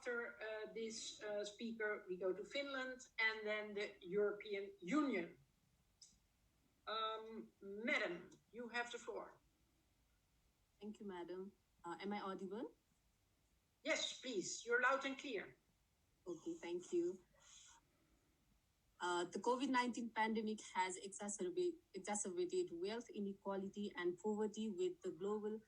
after this speaker, we go to Finland and then the European Union. Madam, you have the floor. Thank you, madam. Am I audible? Yes, please. You're loud and clear. Okay, thank you. The COVID-19 pandemic has exacerbated wealth inequality and poverty with the global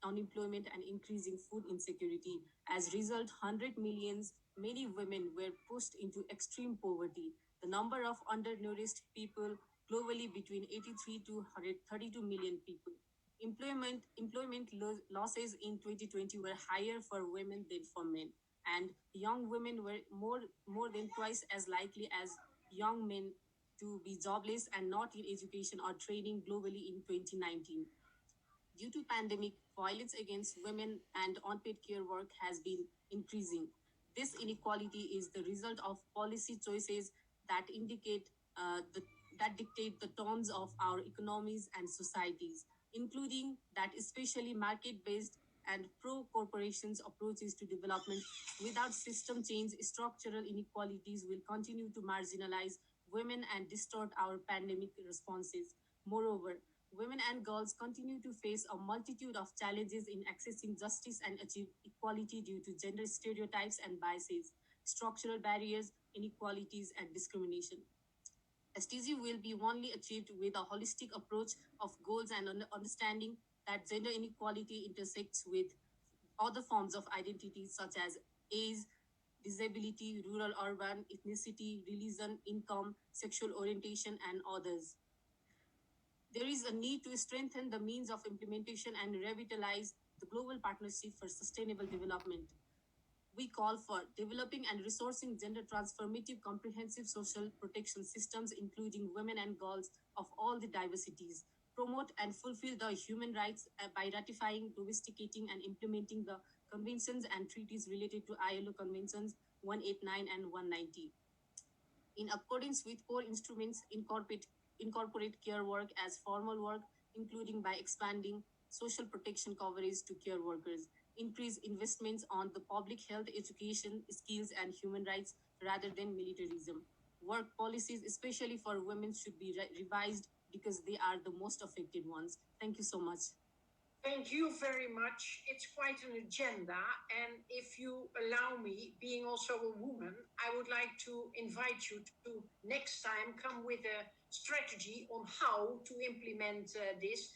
unemployment and increasing food insecurity. As a result, 100 millions, many women were pushed into extreme poverty. The number of undernourished people globally between 83 to 132 million people. Employment losses in 2020 were higher for women than for men, and young women were more than twice as likely as young men to be jobless and not in education or training globally in 2019. Due to pandemic, violence against women and unpaid care work has been increasing. This inequality is the result of policy choices that indicate that dictate the terms of our economies and societies, including that especially market-based and pro-corporations approaches to development. Without system change, structural inequalities will continue to marginalize women and distort our pandemic responses. Moreover, women and girls continue to face a multitude of challenges in accessing justice and achieve equality due to gender stereotypes and biases, structural barriers, inequalities, and discrimination. SDG will be only achieved with a holistic approach of goals and understanding that gender inequality intersects with other forms of identity such as age, disability, rural, urban, ethnicity, religion, income, sexual orientation, and others. There is a need to strengthen the means of implementation and revitalize the Global Partnership for Sustainable Development. We call for developing and resourcing gender transformative comprehensive social protection systems, including women and girls of all the diversities, promote and fulfill the human rights by ratifying, domesticating, and implementing the conventions and treaties related to ILO Conventions 189 and 190. In accordance with core instruments, incorporate care work as formal work, including by expanding social protection coverage to care workers, increase investments on the public health, education, skills, and human rights rather than militarism. Work policies, especially for women, should be revised because they are the most affected ones. Thank you so much. Thank you very much. It's quite an agenda. And if you allow me, being also a woman, I would like to invite you to next time come with a strategy on how to implement this